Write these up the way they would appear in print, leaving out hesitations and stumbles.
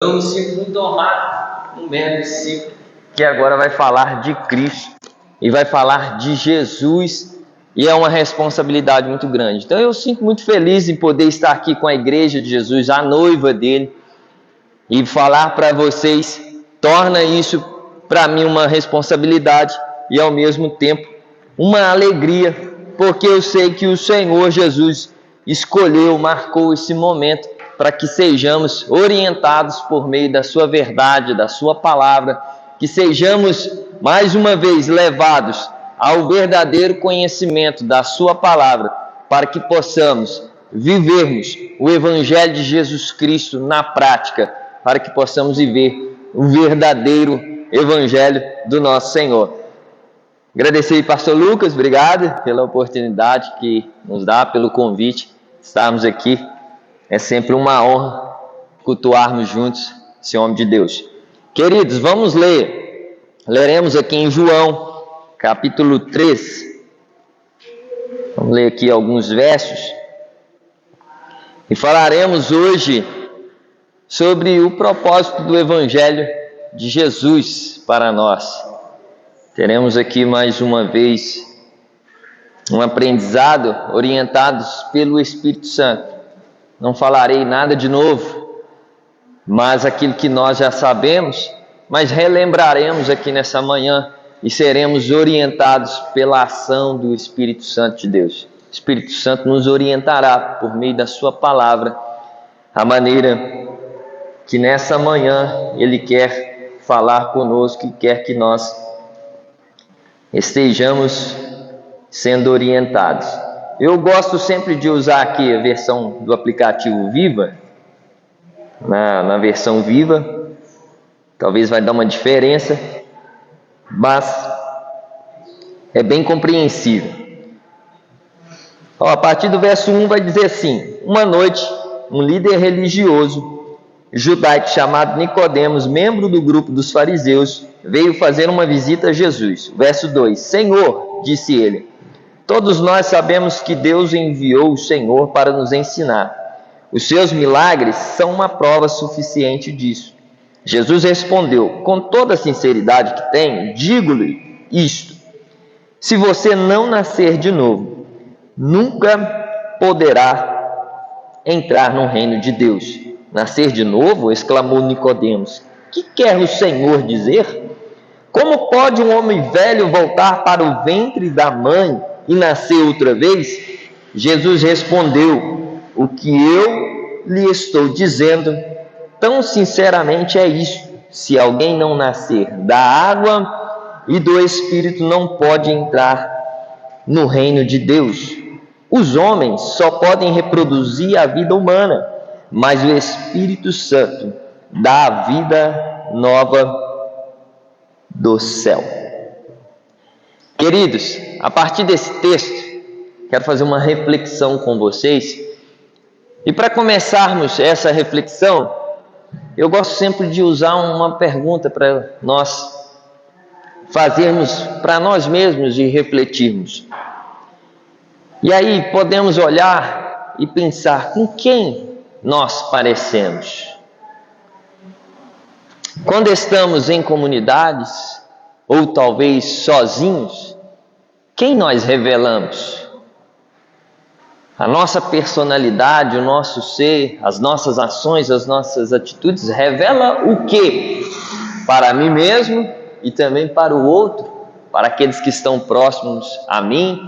Eu me sinto muito honrado, um mero discípulo que agora vai falar de Cristo e vai falar de Jesus, e é uma responsabilidade muito grande. Então eu sinto muito feliz em poder estar aqui com a igreja de Jesus, a noiva dele, e falar para vocês torna isso para mim uma responsabilidade e ao mesmo tempo uma alegria, porque eu sei que o Senhor Jesus escolheu, marcou esse momento para que sejamos orientados por meio da sua verdade, da sua palavra, que sejamos mais uma vez levados ao verdadeiro conhecimento da sua palavra, para que possamos vivermos o Evangelho de Jesus Cristo na prática, para que possamos viver o verdadeiro Evangelho do nosso Senhor. Agradecer ao pastor Lucas, obrigado pela oportunidade que nos dá, pelo convite, estarmos aqui. É sempre uma honra cultuarmos juntos esse homem de Deus. Queridos, vamos ler. Leremos aqui em João, capítulo 3. Vamos ler aqui alguns versos. E falaremos hoje sobre o propósito do Evangelho de Jesus para nós. Teremos aqui mais uma vez um aprendizado orientados pelo Espírito Santo. Não falarei nada de novo, mas aquilo que nós já sabemos, mas relembraremos aqui nessa manhã e seremos orientados pela ação do Espírito Santo de Deus. O Espírito Santo nos orientará por meio da sua palavra, a maneira que nessa manhã Ele quer falar conosco e quer que nós estejamos sendo orientados. Eu gosto sempre de usar aqui a versão do aplicativo Viva, na versão Viva, talvez vai dar uma diferença, mas é bem compreensível. A partir do verso 1 vai dizer assim: uma noite, um líder religioso judaico chamado Nicodemos, membro do grupo dos fariseus, veio fazer uma visita a Jesus. Verso 2: Senhor, disse ele, todos nós sabemos que Deus enviou o Senhor para nos ensinar. Os seus milagres são uma prova suficiente disso. Jesus respondeu: com toda a sinceridade que tenho, digo-lhe isto: se você não nascer de novo, nunca poderá entrar no reino de Deus. Nascer de novo? Exclamou Nicodemos. Que quer o Senhor dizer? Como pode um homem velho voltar para o ventre da mãe e nascer outra vez? Jesus respondeu: o que eu lhe estou dizendo tão sinceramente é isto: se alguém não nascer da água e do Espírito, não pode entrar no reino de Deus. Os homens só podem reproduzir a vida humana, mas o Espírito Santo dá a vida nova do céu. Queridos, a partir desse texto, quero fazer uma reflexão com vocês. E para começarmos essa reflexão, eu gosto sempre de usar uma pergunta para nós fazermos para nós mesmos e refletirmos. E aí podemos olhar e pensar: com quem nós parecemos? Quando estamos em comunidades, ou talvez sozinhos, quem nós revelamos? A nossa personalidade, o nosso ser, as nossas ações, as nossas atitudes, revela o quê? Para mim mesmo e também para o outro, para aqueles que estão próximos a mim,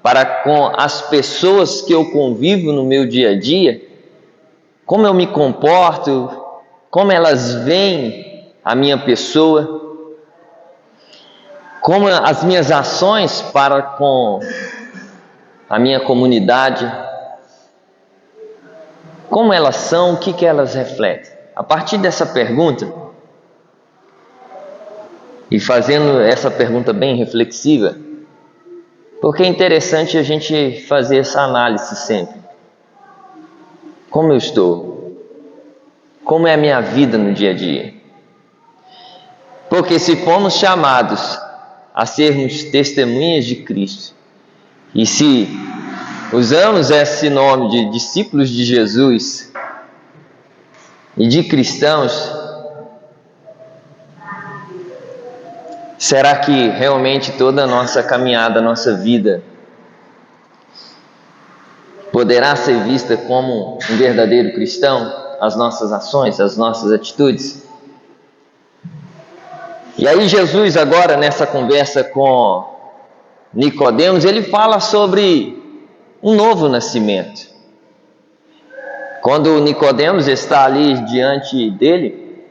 para com as pessoas que eu convivo no meu dia a dia. Como eu me comporto, como elas veem a minha pessoa, como as minhas ações para com a minha comunidade, como elas são, o que elas refletem. A partir dessa pergunta, e fazendo essa pergunta bem reflexiva, porque é interessante a gente fazer essa análise sempre. Como eu estou? Como é a minha vida no dia a dia? Porque se fomos chamados a sermos testemunhas de Cristo, e se usamos esse nome de discípulos de Jesus, e de cristãos, será que realmente toda a nossa caminhada, a nossa vida, poderá ser vista como um verdadeiro cristão? As nossas ações, as nossas atitudes? E aí Jesus agora nessa conversa com Nicodemos, ele fala sobre um novo nascimento. Quando Nicodemos está ali diante dele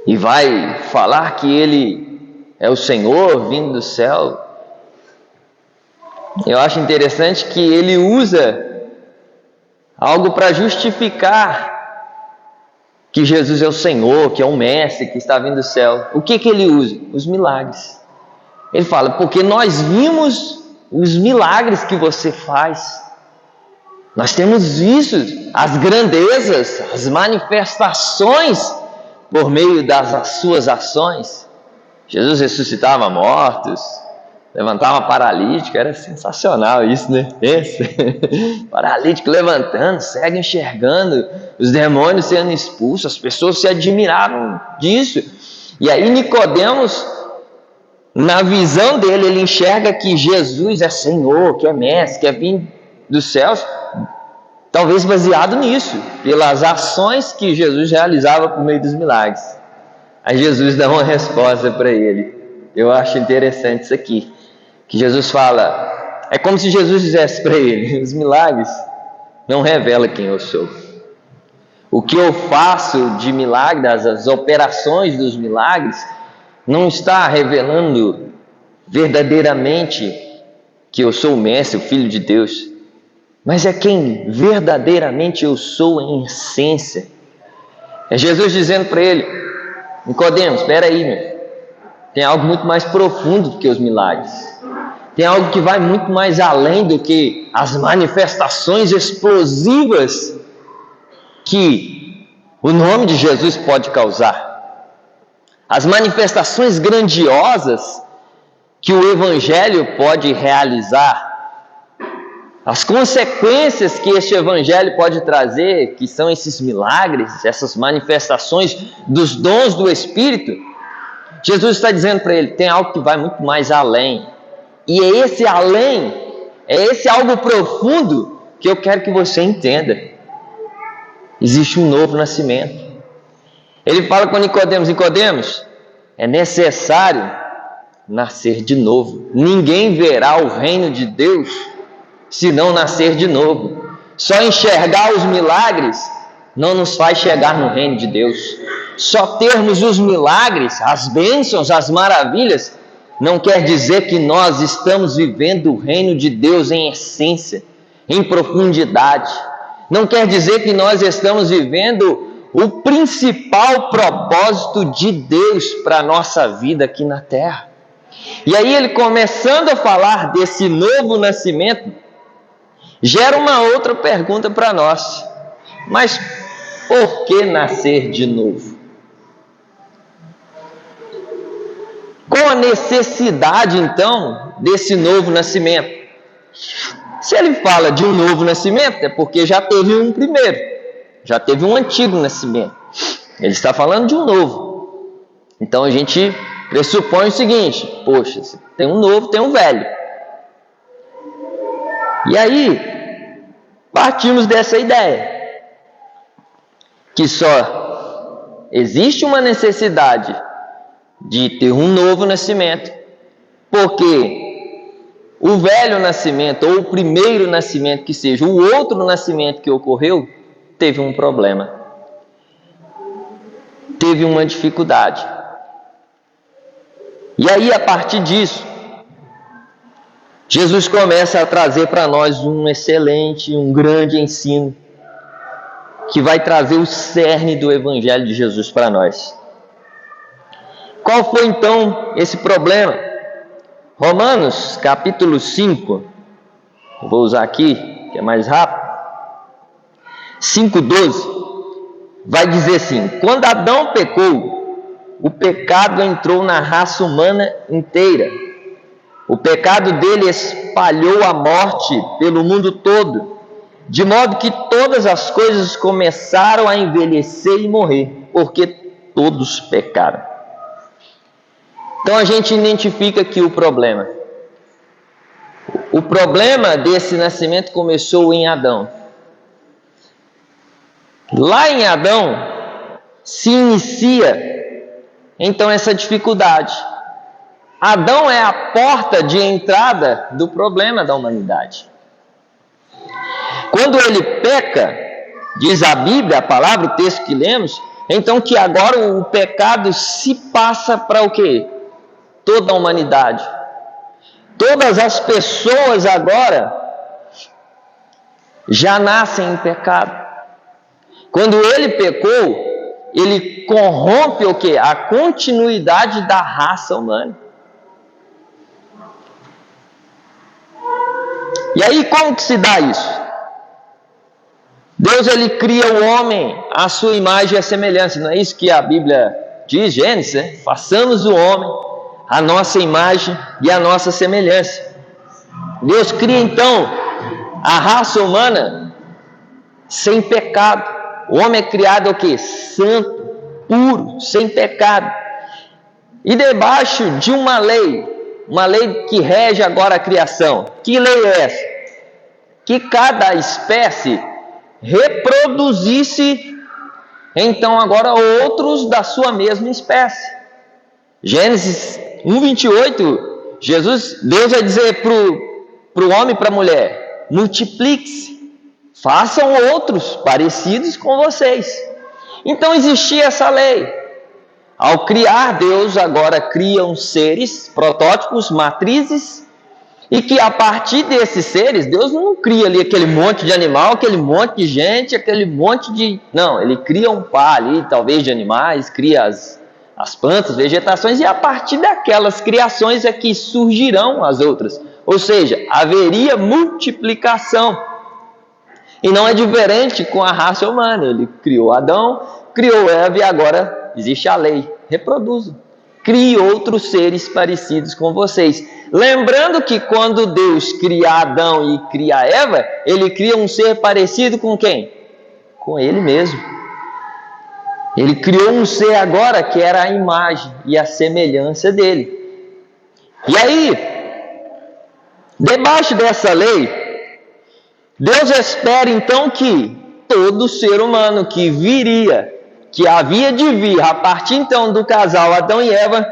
e vai falar que ele é o Senhor vindo do céu, eu acho interessante que ele usa algo para justificar que Jesus é o Senhor, que é o Mestre, que está vindo do céu. O que ele usa? Os milagres. Ele fala, porque nós vimos os milagres que você faz. Nós temos visto as grandezas, as manifestações por meio das suas ações. Jesus ressuscitava mortos, levantava paralítico, era sensacional isso, né? Paralítico levantando, cego enxergando, os demônios sendo expulsos, as pessoas se admiraram disso. E aí Nicodemos, na visão dele, ele enxerga que Jesus é Senhor, que é Mestre, que é vindo dos céus, talvez baseado nisso, pelas ações que Jesus realizava por meio dos milagres. Aí Jesus dá uma resposta para ele. Eu acho interessante isso aqui, que Jesus fala, é como se Jesus dissesse para ele, os milagres não revelam quem eu sou. O que eu faço de milagres, as operações dos milagres, não está revelando verdadeiramente que eu sou o Mestre, o Filho de Deus, mas é quem verdadeiramente eu sou em essência. É Jesus dizendo para ele, Nicodemos, espera aí, meu. Tem algo muito mais profundo do que os milagres. Tem algo que vai muito mais além do que as manifestações explosivas que o nome de Jesus pode causar. As manifestações grandiosas que o Evangelho pode realizar. As consequências que este Evangelho pode trazer, que são esses milagres, essas manifestações dos dons do Espírito. Jesus está dizendo para ele, tem algo que vai muito mais além. E é esse além, é esse algo profundo que eu quero que você entenda. Existe um novo nascimento. Ele fala com Nicodemos, Nicodemos, é necessário nascer de novo. Ninguém verá o reino de Deus se não nascer de novo. Só enxergar os milagres não nos faz chegar no reino de Deus. Só termos os milagres, as bênçãos, as maravilhas, não quer dizer que nós estamos vivendo o reino de Deus em essência, em profundidade. Não quer dizer que nós estamos vivendo o principal propósito de Deus para a nossa vida aqui na terra. E aí ele, começando a falar desse novo nascimento, gera uma outra pergunta para nós. Mas por que nascer de novo? Qual a necessidade, então, desse novo nascimento? Se ele fala de um novo nascimento, é porque já teve um primeiro, já teve um antigo nascimento. Ele está falando de um novo. Então a gente pressupõe o seguinte, poxa, tem um novo, tem um velho. E aí, partimos dessa ideia, que só existe uma necessidade de ter um novo nascimento, porque o velho nascimento, ou o primeiro nascimento que seja, o outro nascimento que ocorreu, teve um problema, teve uma dificuldade. E aí, a partir disso, Jesus começa a trazer para nós um excelente, um grande ensino, que vai trazer o cerne do Evangelho de Jesus para nós. Qual foi então esse problema? Romanos capítulo 5, vou usar aqui, que é mais rápido, 5:12, vai dizer assim, quando Adão pecou, o pecado entrou na raça humana inteira. O pecado dele espalhou a morte pelo mundo todo, de modo que todas as coisas começaram a envelhecer e morrer, porque todos pecaram. Então a gente identifica aqui o problema. O problema desse nascimento começou em Adão. Lá em Adão se inicia então essa dificuldade. Adão é a porta de entrada do problema da humanidade. Quando ele peca, diz a Bíblia, a palavra, o texto que lemos, então que agora o pecado se passa para o quê? Toda a humanidade. Todas as pessoas agora já nascem em pecado. Quando ele pecou, ele corrompe o quê? A continuidade da raça humana. E aí como que se dá isso? Deus ele cria o homem à sua imagem e à semelhança. Não é isso que a Bíblia diz, Gênesis, né? Façamos o homem à nossa imagem e à nossa semelhança. Deus cria então a raça humana sem pecado. O homem é criado o quê? Santo, puro, sem pecado. E debaixo de uma lei que rege agora a criação. Que lei é essa? Que cada espécie reproduzisse então agora outros da sua mesma espécie. Gênesis 1:28, Deus vai dizer para o homem e para a mulher: multiplique-se, façam outros parecidos com vocês. Então existia essa lei. Ao criar, Deus agora cria uns seres, protótipos, matrizes, e que a partir desses seres, Deus não cria ali aquele monte de animal, aquele monte de gente, aquele monte de... Não, Ele cria um par ali, talvez de animais, cria as plantas, vegetações, e a partir daquelas criações é que surgirão as outras. Ou seja, haveria multiplicação. E não é diferente com a raça humana. Ele criou Adão, criou Eva e agora existe a lei. Reproduzam. Crie outros seres parecidos com vocês. Lembrando que quando Deus cria Adão e cria Eva, Ele cria um ser parecido com quem? Com Ele mesmo. Ele criou um ser agora que era a imagem e a semelhança dele. E aí, debaixo dessa lei, Deus espera então que todo ser humano que viria, que havia de vir a partir então do casal Adão e Eva,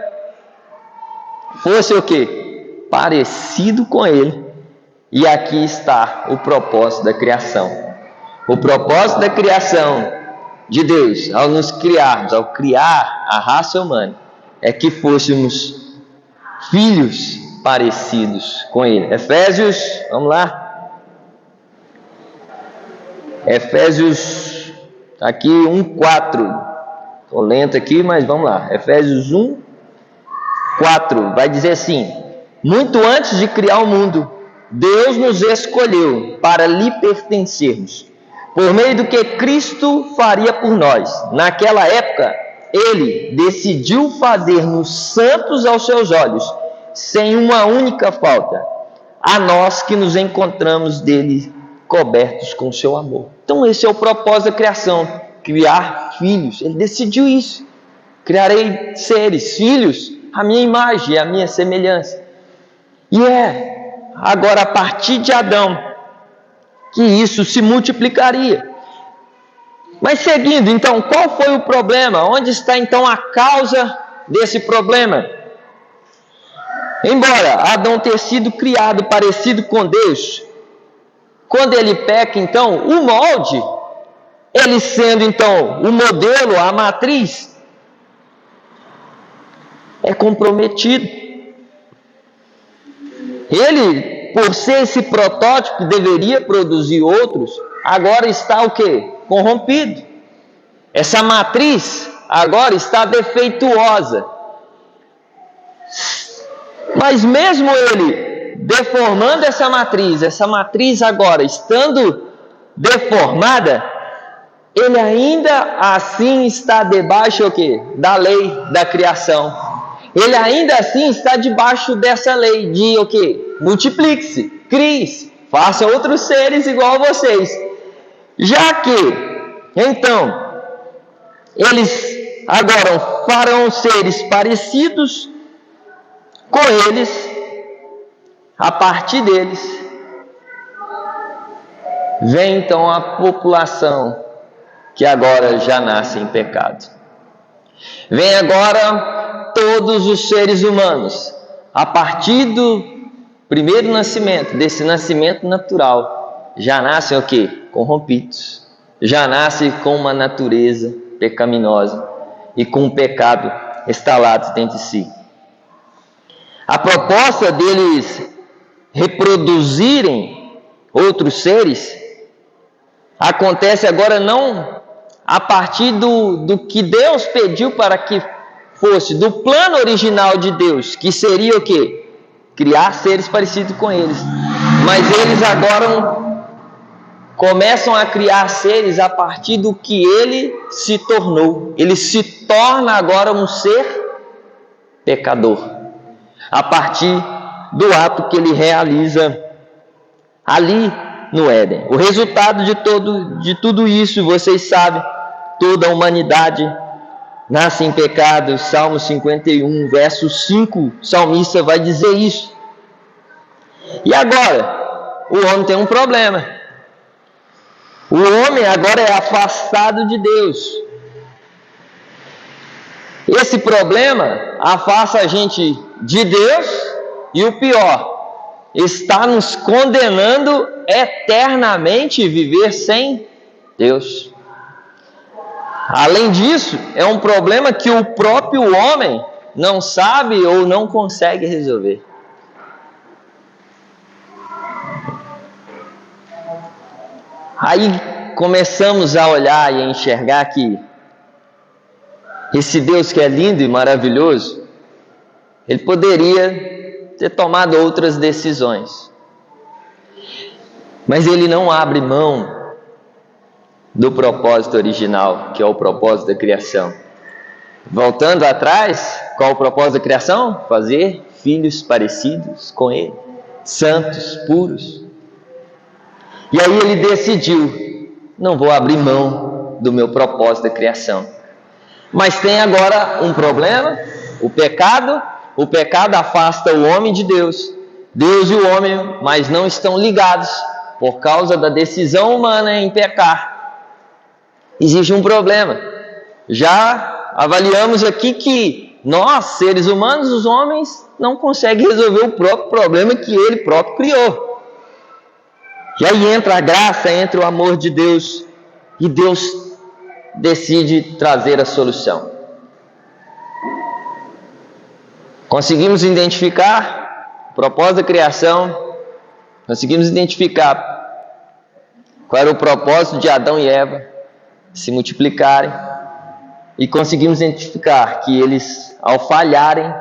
fosse o quê? Parecido com ele. E aqui está o propósito da criação. O propósito da criação de Deus, ao nos criarmos, ao criar a raça humana, é que fôssemos filhos parecidos com ele. Efésios, vamos lá. Efésios, aqui 1:4. Estou lento aqui, mas vamos lá. Efésios 1:4 vai dizer assim: muito antes de criar o mundo, Deus nos escolheu para lhe pertencermos, por meio do que Cristo faria por nós. Naquela época, Ele decidiu fazer-nos santos aos seus olhos, sem uma única falta, a nós que nos encontramos dele cobertos com o seu amor. Então esse é o propósito da criação, criar filhos. Ele decidiu isso. Criarei seres, filhos, a minha imagem, a minha semelhança. E agora a partir de Adão que isso se multiplicaria. Mas seguindo, então, qual foi o problema? Onde está então a causa desse problema? Embora Adão tenha sido criado parecido com Deus, quando ele peca, então, o molde, ele sendo então o modelo, a matriz, é comprometido. Ele, por ser esse protótipo que deveria produzir outros, agora está o quê? Corrompido. Essa matriz agora está defeituosa. Mas mesmo ele deformando essa matriz agora estando deformada, ele ainda assim está debaixo o quê? Da lei da criação. Ele ainda assim está debaixo dessa lei de o quê? Multiplique-se, crie-se, faça outros seres igual a vocês. Já que, então, eles agora farão seres parecidos com eles, a partir deles, vem então a população que agora já nasce em pecado. Vem agora todos os seres humanos, a partir do primeiro nascimento, desse nascimento natural, já nascem o quê? Corrompidos. Já nascem com uma natureza pecaminosa e com um pecado instalado dentro de si. A proposta deles reproduzirem outros seres acontece agora não a partir do que Deus pediu para que fosse, do plano original de Deus, que seria o quê? Criar seres parecidos com eles. Mas eles agora começam a criar seres a partir do que ele se tornou. Ele se torna agora um ser pecador, a partir do ato que ele realiza ali no Éden. O resultado de tudo isso, vocês sabem, toda a humanidade nasce em pecado. Salmo 51, verso 5, o salmista vai dizer isso. E agora, o homem tem um problema. O homem agora é afastado de Deus. Esse problema afasta a gente de Deus e o pior, está nos condenando eternamente a viver sem Deus. Além disso, é um problema que o próprio homem não sabe ou não consegue resolver. Aí começamos a olhar e a enxergar que esse Deus que é lindo e maravilhoso, ele poderia ter tomado outras decisões. Mas ele não abre mão do propósito original, que é o propósito da criação. Voltando atrás, qual o propósito da criação? Fazer filhos parecidos com ele, santos, puros. E aí ele decidiu, não vou abrir mão do meu propósito da criação. Mas tem agora um problema, o pecado. O pecado afasta o homem de Deus. Deus e o homem, mas não estão ligados por causa da decisão humana em pecar. Existe um problema. Já avaliamos aqui que nós, seres humanos, os homens, não conseguem resolver o próprio problema que ele próprio criou. E aí entra a graça, entra o amor de Deus, e Deus decide trazer a solução. Conseguimos identificar o propósito da criação, conseguimos identificar qual era o propósito de Adão e Eva se multiplicarem, e conseguimos identificar que eles, ao falharem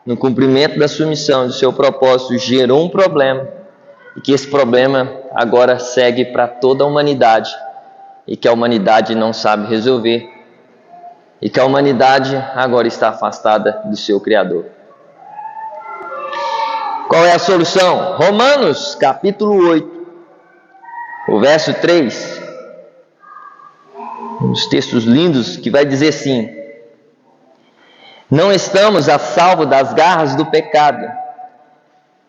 no cumprimento da sua missão, do seu propósito, gerou um problema, e que esse problema agora segue para toda a humanidade, e que a humanidade não sabe resolver, e que a humanidade agora está afastada do seu Criador. Qual é a solução? Romanos, capítulo 8, o verso 3, uns textos lindos que vai dizer assim: não estamos a salvo das garras do pecado,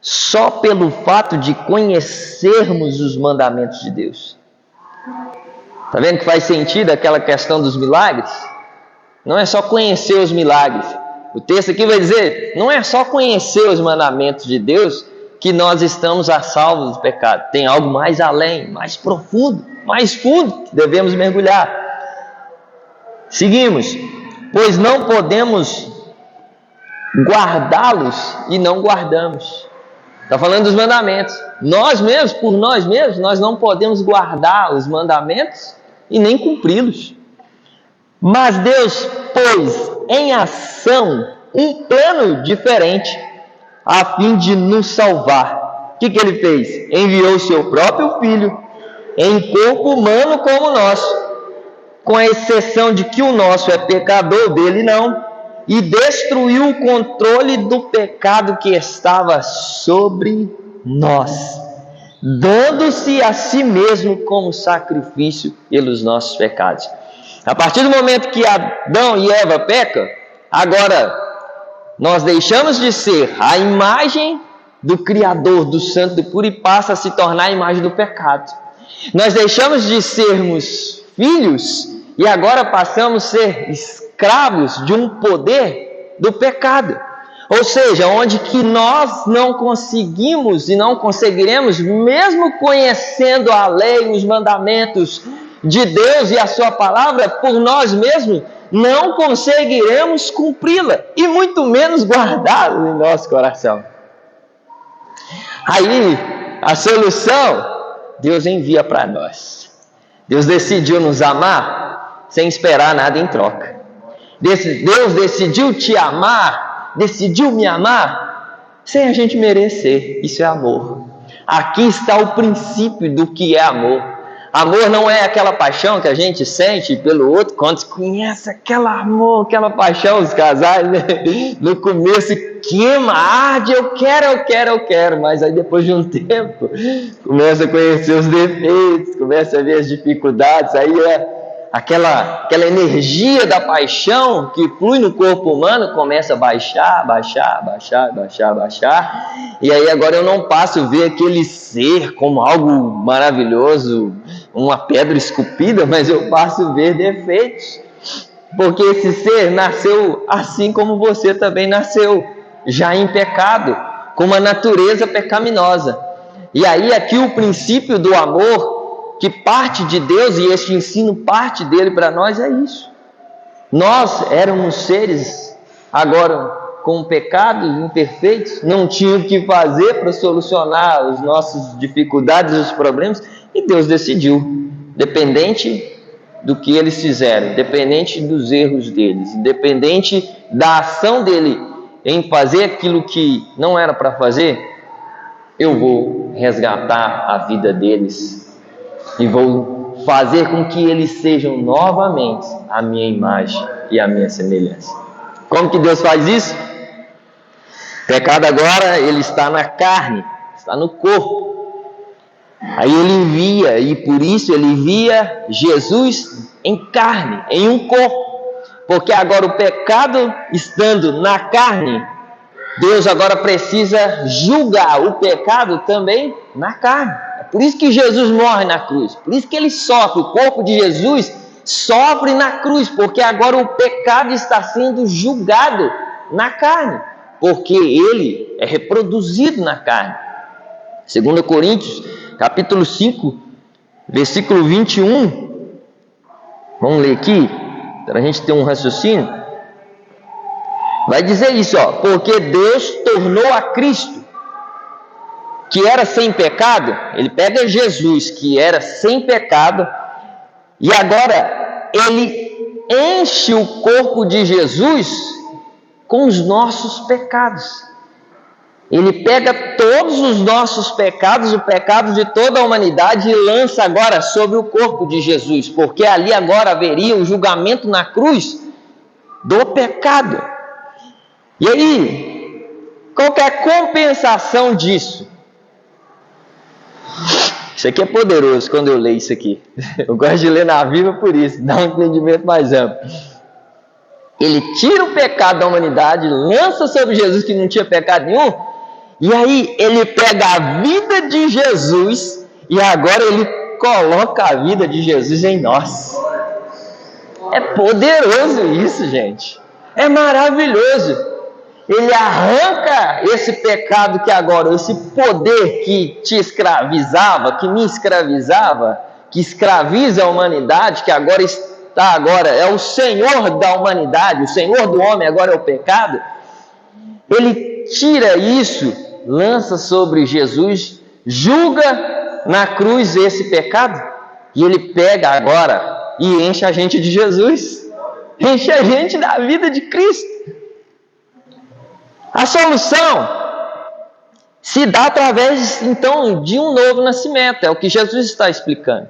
só pelo fato de conhecermos os mandamentos de Deus. Está vendo que faz sentido aquela questão dos milagres? Não é só conhecer os milagres. O texto aqui vai dizer, não é só conhecer os mandamentos de Deus que nós estamos a salvo do pecado. Tem algo mais além, mais profundo, mais fundo que devemos mergulhar. Seguimos. Pois não podemos guardá-los e não guardamos. Está falando dos mandamentos. Nós mesmos, por nós mesmos, nós não podemos guardar os mandamentos e nem cumpri-los. Mas Deus pôs em ação um plano diferente a fim de nos salvar. O que Ele fez? Enviou o seu próprio Filho em corpo humano como o nosso, com a exceção de que o nosso é pecador, dele não, e destruiu o controle do pecado que estava sobre nós, dando-se a si mesmo como sacrifício pelos nossos pecados. A partir do momento que Adão e Eva pecam, agora nós deixamos de ser a imagem do Criador, do Santo, do Puro, e passa a se tornar a imagem do pecado. Nós deixamos de sermos filhos e agora passamos a ser escravos de um poder do pecado. Ou seja, onde que nós não conseguimos e não conseguiremos, mesmo conhecendo a lei, os mandamentos de Deus e a sua palavra, por nós mesmos, não conseguiremos cumpri-la e muito menos guardá-la em nosso coração. Aí, a solução, Deus envia para nós. Deus decidiu nos amar sem esperar nada em troca. Deus decidiu te amar, decidiu me amar sem a gente merecer. Isso é amor. Aqui está o princípio do que é amor. Amor não é aquela paixão que a gente sente pelo outro quando se conhece aquele amor, aquela paixão, os casais, né? No começo queima, arde, eu quero, mas aí depois de um tempo começa a conhecer os defeitos, começa a ver as dificuldades, aí é aquela energia da paixão que flui no corpo humano começa a baixar, e aí agora eu não passo a ver aquele ser como algo maravilhoso, uma pedra esculpida, mas eu passo a ver defeitos, porque esse ser nasceu assim como você também nasceu, já em pecado, com uma natureza pecaminosa. E aí aqui o princípio do amor, que parte de Deus, e este ensino parte dele para nós, é isso. Nós éramos seres agora com pecados imperfeitos, não tínhamos o que fazer para solucionar as nossas dificuldades e os problemas, e Deus decidiu, independente do que eles fizeram, independente dos erros deles, independente da ação dele em fazer aquilo que não era para fazer, eu vou resgatar a vida deles e vou fazer com que eles sejam novamente a minha imagem e a minha semelhança. Como que Deus faz isso? O pecado agora, ele está na carne, está no corpo. Aí ele envia, e por isso ele envia Jesus em carne, em um corpo. Porque agora o pecado estando na carne, Deus agora precisa julgar o pecado também na carne. É por isso que Jesus morre na cruz, por isso que ele sofre, o corpo de Jesus sofre na cruz, porque agora o pecado está sendo julgado na carne, porque ele é reproduzido na carne. 2 Coríntios, capítulo 5, versículo 21, vamos ler aqui, para a gente ter um raciocínio. Vai dizer isso, ó, porque Deus tornou a Cristo, que era sem pecado, ele pega Jesus, que era sem pecado, e agora ele enche o corpo de Jesus com os nossos pecados. Ele pega todos os nossos pecados, o pecado de toda a humanidade, e lança agora sobre o corpo de Jesus, porque ali agora haveria o julgamento na cruz do pecado. E aí, qual que é a compensação disso? Isso aqui é poderoso quando eu leio isso aqui. Eu gosto de ler na Bíblia por isso, dá um entendimento mais amplo. Ele tira o pecado da humanidade, lança sobre Jesus que não tinha pecado nenhum, e aí ele pega a vida de Jesus e agora ele coloca a vida de Jesus em nós. É poderoso isso, gente. É maravilhoso. Ele arranca esse pecado que agora, esse poder que te escravizava, que me escravizava, que escraviza a humanidade, que agora é o Senhor da humanidade, o Senhor do homem agora é o pecado. Ele tira isso, lança sobre Jesus, julga na cruz esse pecado, e ele pega agora e enche a gente de Jesus, enche a gente da vida de Cristo. A solução se dá através, então, de um novo nascimento. É o que Jesus está explicando.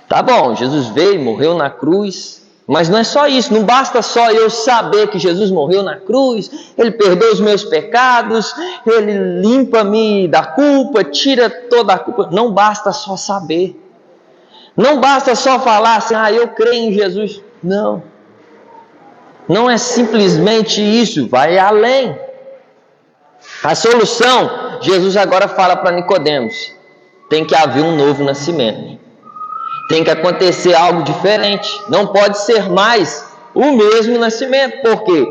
Tá bom, Jesus veio, morreu na cruz, Mas não é só isso, não basta só eu saber que Jesus morreu na cruz, Ele perdoa os meus pecados, Ele limpa-me da culpa, tira toda a culpa. Não basta só saber. Não basta só falar assim, eu creio em Jesus. Não. Não é simplesmente isso, vai além. A solução, Jesus agora fala para Nicodemos, tem que haver um novo nascimento. Tem que acontecer algo diferente. Não pode ser mais o mesmo nascimento. Por quê?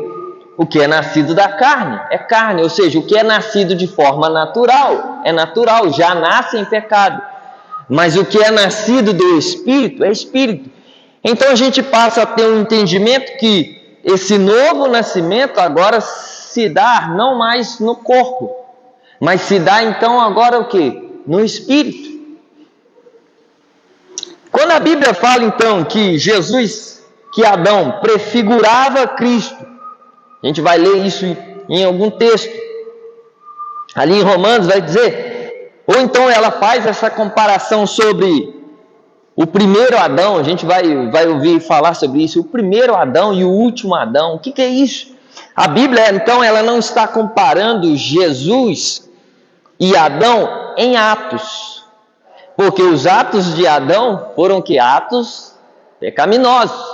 O que é nascido da carne é carne. Ou seja, o que é nascido de forma natural é natural, já nasce em pecado. Mas o que é nascido do Espírito é Espírito. Então a gente passa a ter um entendimento que esse novo nascimento agora se dá não mais no corpo, mas se dá então agora o quê? No Espírito. Quando a Bíblia fala então que Jesus, que Adão prefigurava Cristo, a gente vai ler isso em algum texto, ali em Romanos vai dizer, ou então ela faz essa comparação sobre o primeiro Adão, a gente vai ouvir falar sobre isso, o primeiro Adão e o último Adão. O que é isso? A Bíblia, então, ela não está comparando Jesus e Adão em atos. Porque os atos de Adão foram que? Atos pecaminosos.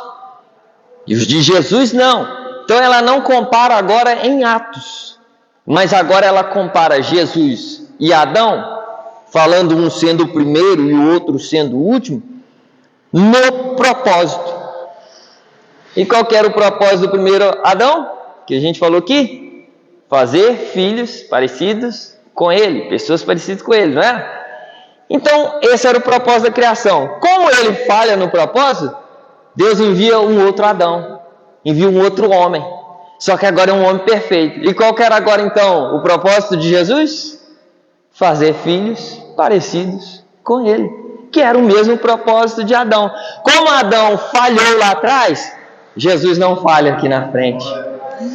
E os de Jesus não. Então ela não compara agora em atos. Mas agora ela compara Jesus e Adão, falando um sendo o primeiro e o outro sendo o último, no propósito. E qual que era o propósito do primeiro Adão? Que a gente falou aqui? Fazer filhos parecidos com ele, pessoas parecidas com ele, não é? Então, esse era o propósito da criação. Como ele falha no propósito, Deus envia um outro Adão, envia um outro homem. Só que agora é um homem perfeito. E qual que era agora então o propósito de Jesus? Fazer filhos parecidos com ele, que era o mesmo propósito de Adão. Como Adão falhou lá atrás, Jesus não falha aqui na frente.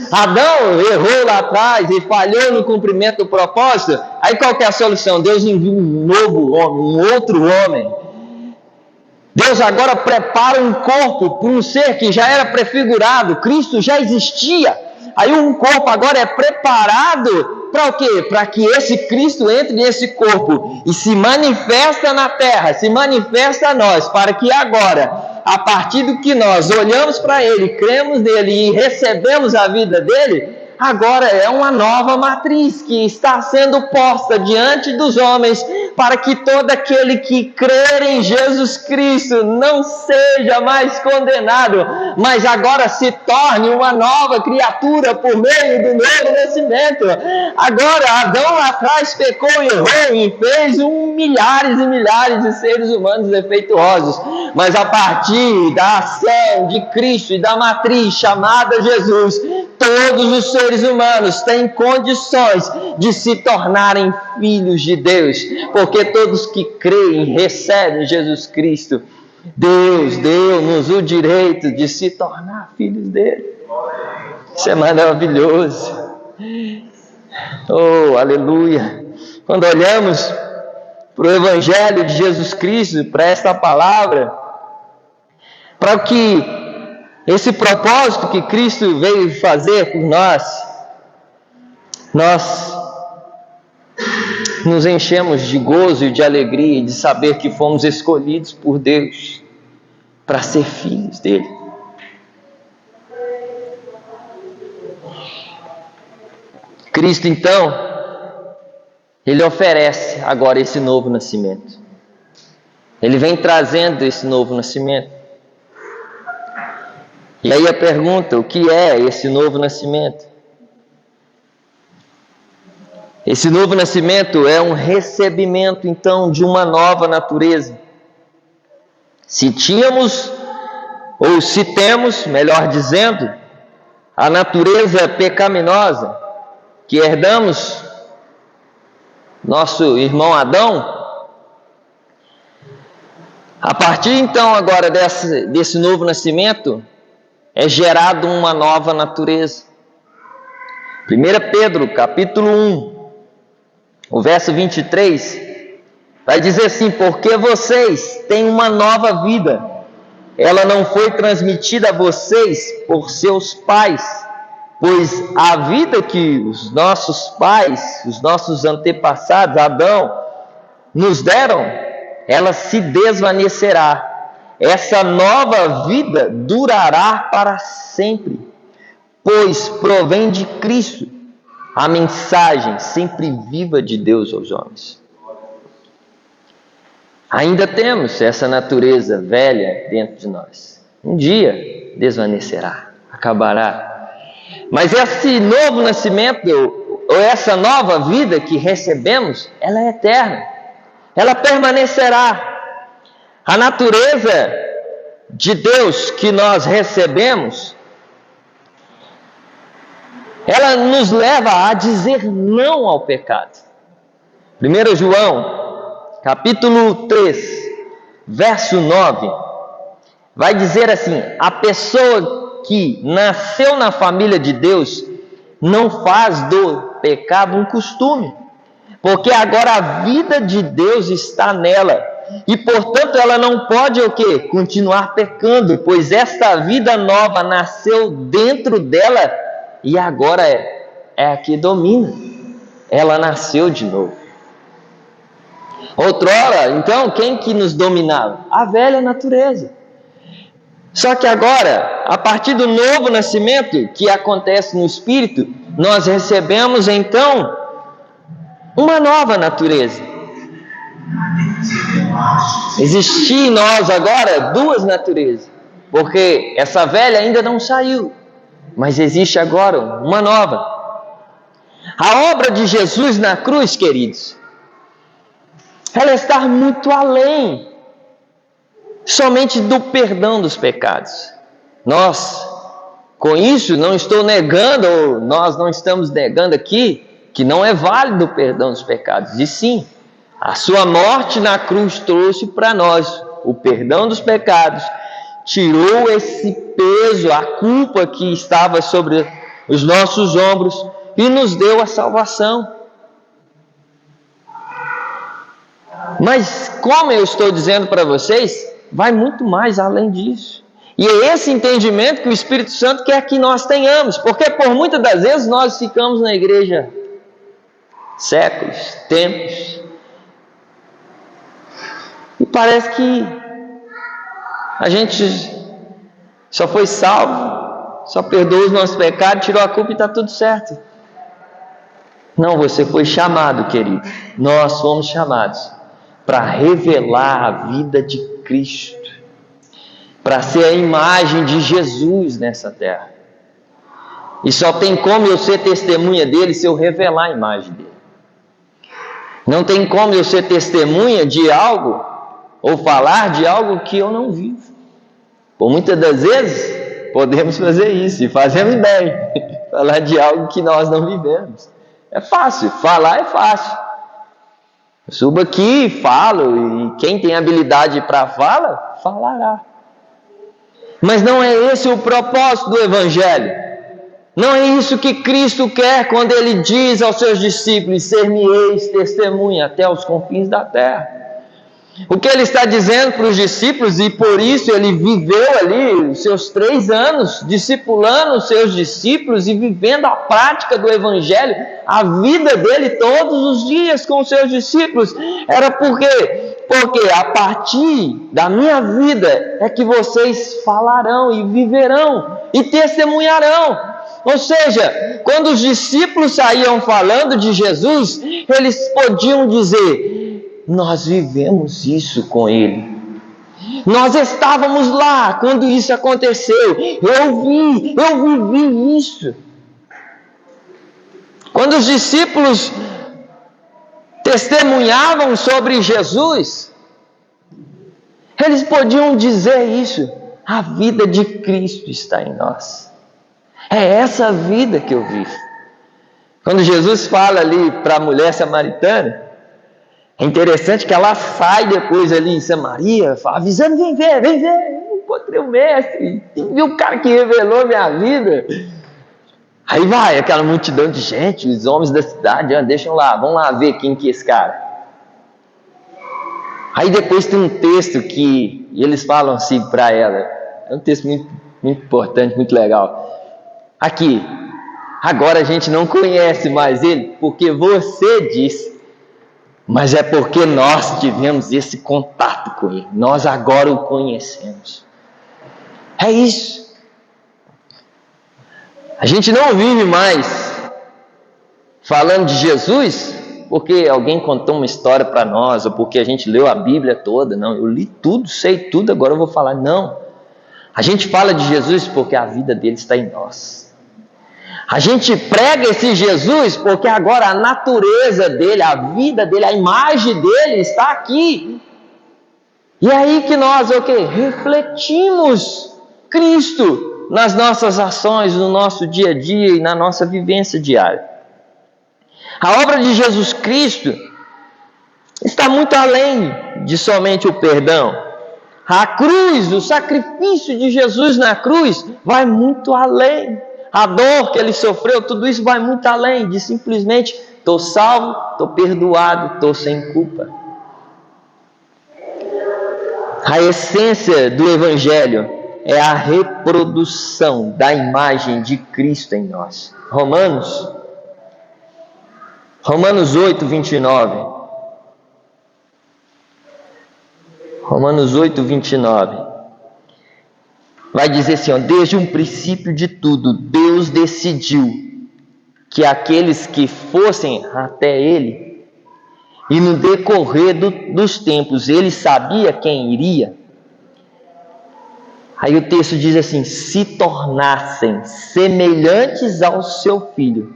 Adão errou lá atrás e falhou no cumprimento do propósito. Aí qual que é a solução? Deus envia um novo homem, um outro homem. Deus agora prepara um corpo para um ser que já era prefigurado. Cristo já existia. Aí um corpo agora é preparado para o quê? Para que esse Cristo entre nesse corpo e se manifesta na terra, se manifesta a nós, para que agora, a partir do que nós olhamos para Ele, cremos nele e recebemos a vida dele, agora é uma nova matriz que está sendo posta diante dos homens, para que todo aquele que crer em Jesus Cristo não seja mais condenado, mas agora se torne uma nova criatura por meio do novo nascimento. Agora Adão lá atrás pecou e errou e fez milhares e milhares de seres humanos defeituosos, mas a partir da ação de Cristo e da matriz chamada Jesus, todos os seres humanos têm condições de se tornarem filhos de Deus, porque todos que creem, recebem Jesus Cristo, Deus deu-nos o direito de se tornar filhos dele. Isso é maravilhoso. Oh, aleluia. Quando olhamos para o Evangelho de Jesus Cristo, para esta palavra, para o que esse propósito que Cristo veio fazer por nós nos enchemos de gozo e de alegria de saber que fomos escolhidos por Deus para ser filhos dele. Cristo, então, Ele oferece agora esse novo nascimento. Ele vem trazendo esse novo nascimento. E aí a pergunta, o que é esse novo nascimento? Esse novo nascimento é um recebimento, então, de uma nova natureza. Se tínhamos, ou se temos, melhor dizendo, a natureza pecaminosa que herdamos, nosso irmão Adão, a partir então agora desse novo nascimento, é gerado uma nova natureza. 1 Pedro, capítulo 1, o verso 23, vai dizer assim: porque vocês têm uma nova vida ela não foi transmitida a vocês por seus pais, pois a vida que os nossos pais, os nossos antepassados, Adão, nos deram, ela se desvanecerá. Essa nova vida durará para sempre, pois provém de Cristo, a mensagem sempre viva de Deus aos homens. Ainda temos essa natureza velha dentro de nós. Um dia desvanecerá, acabará. Mas esse novo nascimento, ou essa nova vida que recebemos, ela é eterna. Ela permanecerá. A natureza de Deus que nós recebemos, ela nos leva a dizer não ao pecado. 1 João, capítulo 3, verso 9, vai dizer assim: a pessoa que nasceu na família de Deus não faz do pecado um costume, porque agora a vida de Deus está nela, e portanto ela não pode o quê? Continuar pecando, pois esta vida nova nasceu dentro dela e agora é a que domina. Ela nasceu de novo. Outrora, então, quem que nos dominava? A velha natureza. Só que agora, a partir do novo nascimento que acontece no Espírito, nós recebemos então uma nova natureza. Existia em nós agora duas naturezas, porque essa velha ainda não saiu, mas existe agora uma nova. A obra de Jesus na cruz, queridos, ela está muito além somente do perdão dos pecados. Nós, com isso, não estou negando, ou nós não estamos negando aqui, que não é válido o perdão dos pecados. E sim, a sua morte na cruz trouxe para nós o perdão dos pecados, tirou esse peso, a culpa que estava sobre os nossos ombros e nos deu a salvação. Mas, como eu estou dizendo para vocês, vai muito mais além disso. E é esse entendimento que o Espírito Santo quer que nós tenhamos, porque por muitas das vezes nós ficamos na igreja séculos, tempos, e parece que a gente só foi salvo, só perdoou os nossos pecados, tirou a culpa e está tudo certo. Não, você foi chamado, querido. Nós fomos chamados para revelar a vida de Cristo, para ser a imagem de Jesus nessa terra. E só tem como eu ser testemunha dele se eu revelar a imagem dele. Não tem como eu ser testemunha de algo ou falar de algo que eu não vivo. Por muitas das vezes podemos fazer isso e fazemos bem, falar de algo que nós não vivemos. É fácil, falar é fácil. Eu subo aqui e falo, e quem tem habilidade para falar, falará. Mas não é esse o propósito do Evangelho. Não é isso que Cristo quer quando Ele diz aos seus discípulos: ser-me-eis testemunha até os confins da terra. O que Ele está dizendo para os discípulos, e por isso Ele viveu ali os seus 3 anos, discipulando os seus discípulos e vivendo a prática do Evangelho, a vida dele todos os dias com os seus discípulos, era porque a partir da minha vida é que vocês falarão e viverão e testemunharão. Ou seja, quando os discípulos saíam falando de Jesus, eles podiam dizer: nós vivemos isso com Ele. Nós estávamos lá quando isso aconteceu. Eu vivi isso. Quando os discípulos testemunhavam sobre Jesus, eles podiam dizer isso: a vida de Cristo está em nós. É essa vida que eu vivo. Quando Jesus fala ali para a mulher samaritana, é interessante que ela sai depois ali em Samaria, avisando: vem ver, eu encontrei o mestre, viu o cara que revelou minha vida. Aí vai aquela multidão de gente, os homens da cidade, deixam lá, vamos lá ver quem que é esse cara. Aí depois tem um texto que eles falam assim para ela, é um texto muito, muito importante, muito legal. Aqui, agora a gente não conhece mais ele, porque você disse, mas é porque nós tivemos esse contato com ele, nós agora o conhecemos. É isso. A gente não vive mais falando de Jesus porque alguém contou uma história para nós, ou porque a gente leu a Bíblia toda. Não, eu li tudo, sei tudo, agora eu vou falar. Não. A gente fala de Jesus porque a vida dele está em nós. A gente prega esse Jesus porque agora a natureza dele, a vida dele, a imagem dele está aqui. E é aí que nós refletimos Cristo nas nossas ações, no nosso dia a dia e na nossa vivência diária. A obra de Jesus Cristo está muito além de somente o perdão. A cruz, o sacrifício de Jesus na cruz vai muito além. A dor que ele sofreu, tudo isso vai muito além de simplesmente estou salvo, estou perdoado, estou sem culpa. A essência do Evangelho é a reprodução da imagem de Cristo em nós. Romanos 8, 29. Romanos 8, 29. Vai dizer assim, desde um princípio de tudo, Deus decidiu que aqueles que fossem até Ele, e no decorrer dos tempos, Ele sabia quem iria. Aí o texto diz assim, se tornassem semelhantes ao seu Filho,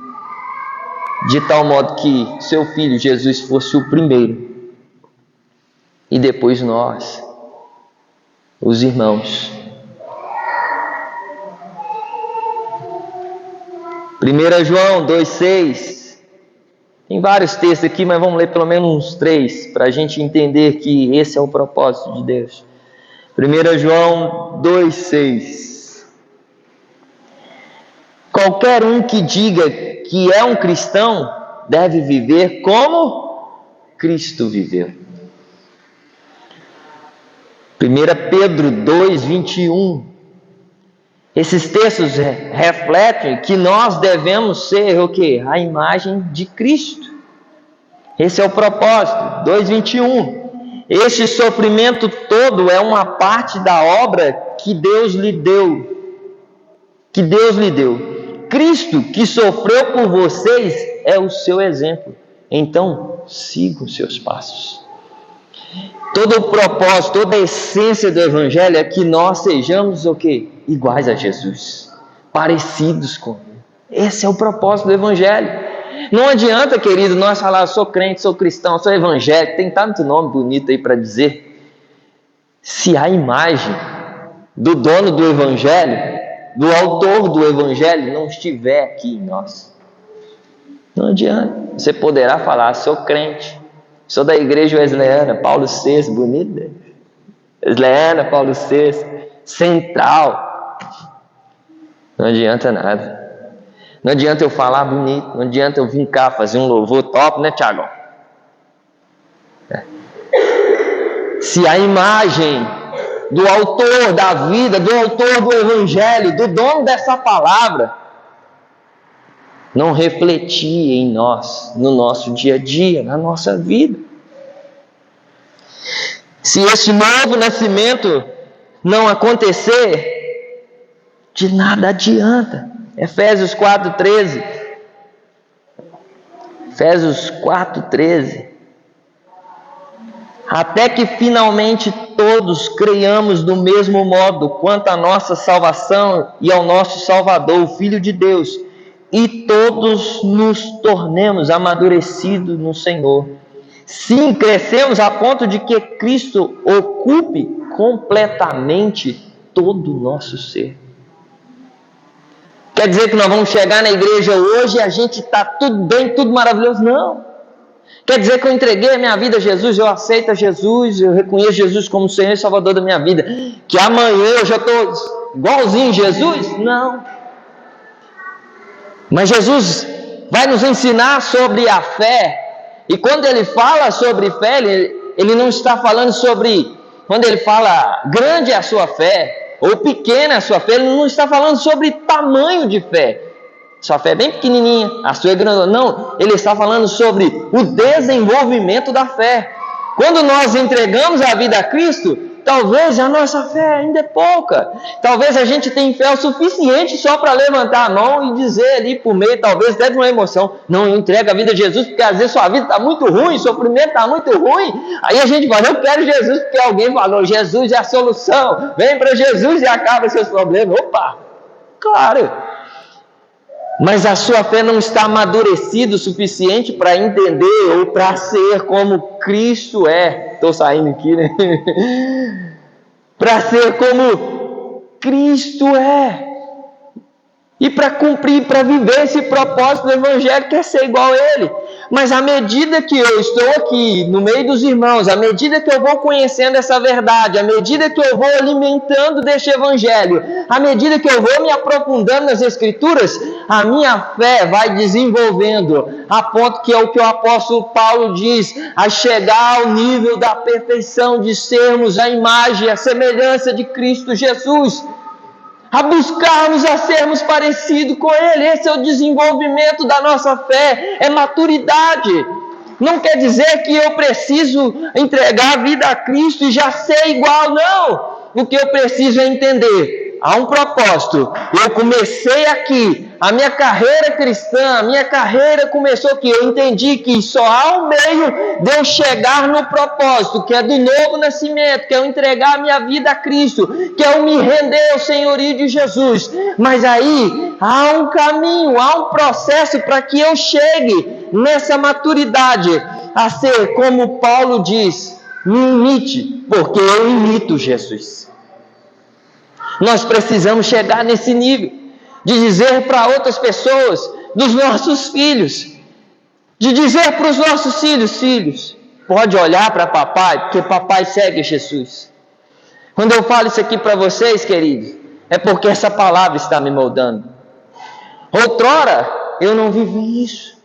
de tal modo que seu Filho Jesus fosse o primeiro, e depois nós, os irmãos. 1 João 2,6. Tem vários textos aqui, mas vamos ler pelo menos uns 3, para a gente entender que esse é o propósito de Deus. 1 João 2,6. Qualquer um que diga que é um cristão deve viver como Cristo viveu. 1 Pedro 2,21. Esses textos refletem que nós devemos ser o quê? A imagem de Cristo. Esse é o propósito. 2,21. Este sofrimento todo é uma parte da obra que Deus lhe deu. Cristo, que sofreu por vocês, é o seu exemplo. Então, sigam os seus passos. Todo o propósito, toda a essência do Evangelho é que nós sejamos o quê? Iguais a Jesus, parecidos com Ele. Esse é o propósito do Evangelho. Não adianta, querido, nós falar, sou crente, sou cristão, sou evangélico, tem tanto nome bonito aí para dizer. Se a imagem do dono do Evangelho, do autor do Evangelho, não estiver aqui em nós, não adianta. Você poderá falar, sou crente, sou da igreja wesleyana, Paulo VI, bonito, né? Wesleyana, Paulo VI, central. Não adianta nada. Não adianta eu falar bonito, não adianta eu vir cá fazer um louvor top, né, Tiagão? Se a imagem do autor da vida, do autor do Evangelho, do dono dessa palavra, não refletir em nós, no nosso dia a dia, na nossa vida. Se esse novo nascimento não acontecer, de nada adianta. Efésios 4,13. Efésios 4,13. Até que finalmente todos creiamos do mesmo modo quanto à nossa salvação e ao nosso Salvador, o Filho de Deus, e todos nos tornemos amadurecidos no Senhor. Sim, crescemos a ponto de que Cristo ocupe completamente todo o nosso ser. Quer dizer que nós vamos chegar na igreja hoje e a gente está tudo bem, tudo maravilhoso? Não. Quer dizer que eu entreguei a minha vida a Jesus, eu aceito a Jesus, eu reconheço Jesus como Senhor e Salvador da minha vida. Que amanhã eu já estou igualzinho a Jesus? Não. Mas Jesus vai nos ensinar sobre a fé. E quando Ele fala sobre fé, ele não está falando sobre, quando ele fala grande é a sua fé, ou pequena é a sua fé, ele não está falando sobre tamanho de fé. Sua fé é bem pequenininha, a sua é grande. Não, ele está falando sobre o desenvolvimento da fé. Quando nós entregamos a vida a Cristo, talvez a nossa fé ainda é pouca. Talvez a gente tenha fé o suficiente só para levantar a mão e dizer ali por meio, talvez até de uma emoção, não, eu entrego a vida a Jesus, porque às vezes sua vida está muito ruim, o sofrimento está muito ruim. Aí a gente fala, eu quero Jesus, porque alguém falou, Jesus é a solução, vem para Jesus e acaba seus problemas. Opa, claro. Mas a sua fé não está amadurecida o suficiente para entender ou para ser como Cristo é. Estou saindo aqui, né? Para ser como Cristo é. E para cumprir, para viver esse propósito do Evangelho, que é ser igual a Ele. Mas à medida que eu estou aqui, no meio dos irmãos, à medida que eu vou conhecendo essa verdade, à medida que eu vou alimentando deste Evangelho, à medida que eu vou me aprofundando nas Escrituras, a minha fé vai desenvolvendo, a ponto que é o que o apóstolo Paulo diz, a chegar ao nível da perfeição de sermos a imagem, a semelhança de Cristo Jesus. A buscarmos a sermos parecidos com Ele. Esse é o desenvolvimento da nossa fé, é maturidade. Não quer dizer que eu preciso entregar a vida a Cristo e já ser igual, não. O que eu preciso é entender, há um propósito. Eu comecei aqui, a minha carreira cristã, a minha carreira começou aqui. Eu entendi que só há um meio de eu chegar no propósito, que é do novo nascimento, que é eu entregar a minha vida a Cristo, que é eu me render ao senhorio de Jesus. Mas aí há um caminho, há um processo para que eu chegue nessa maturidade, a ser como Paulo diz, me imite, porque eu imito Jesus. Nós precisamos chegar nesse nível, de dizer para outras pessoas, dos nossos filhos, de dizer para os nossos filhos, filhos, pode olhar para papai, porque papai segue Jesus. Quando eu falo isso aqui para vocês, queridos, é porque essa palavra está me moldando. Outrora, eu não vivi isso.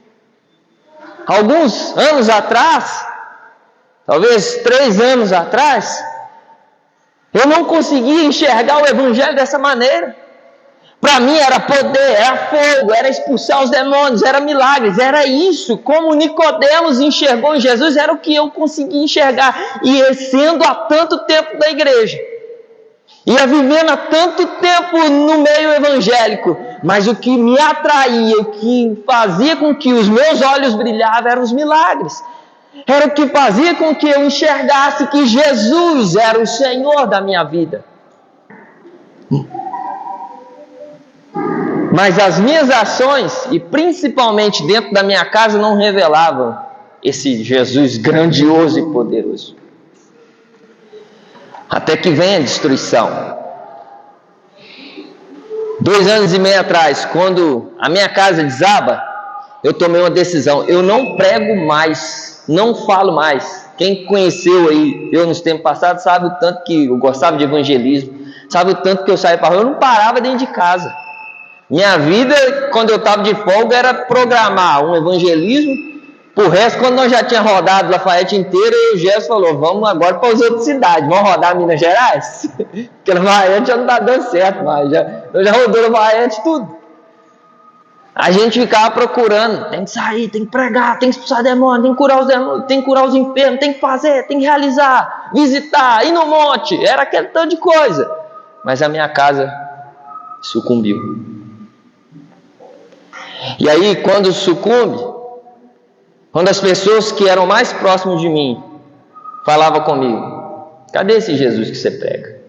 Alguns anos atrás, talvez 3 anos atrás, eu não conseguia enxergar o Evangelho dessa maneira. Para mim era poder, era fogo, era expulsar os demônios, era milagres, era isso. Como Nicodemos enxergou em Jesus, era o que eu conseguia enxergar. E sendo há tanto tempo da igreja, ia vivendo há tanto tempo no meio evangélico, mas o que me atraía, o que fazia com que os meus olhos brilhavam eram os milagres. Era o que fazia com que eu enxergasse que Jesus era o Senhor da minha vida. Mas as minhas ações, e principalmente dentro da minha casa, não revelavam esse Jesus grandioso e poderoso. Até que vem a destruição. 2 anos e meio atrás, quando a minha casa desaba, eu tomei uma decisão. Eu não prego mais, não falo mais. Quem conheceu aí, eu nos tempos passados, sabe o tanto que eu gostava de evangelismo, sabe o tanto que eu saía para rua, eu não parava dentro de casa. Minha vida, quando eu estava de folga, era programar um evangelismo. Por resto, quando nós já tínhamos rodado Lafayette inteira, o Gerson falou, vamos agora para as outras cidades, vamos rodar Minas Gerais? Porque Lafayette já não está dando certo mais, eu já rodou Lafayette tudo. A gente ficava procurando, tem que sair, tem que pregar, tem que expulsar demônio, tem que curar os demônios, tem que curar os enfermos, tem que fazer, tem que realizar, visitar, ir no monte, era aquele tanto de coisa. Mas a minha casa sucumbiu. E aí, quando sucumbe, quando as pessoas que eram mais próximas de mim falavam comigo, cadê esse Jesus que você prega?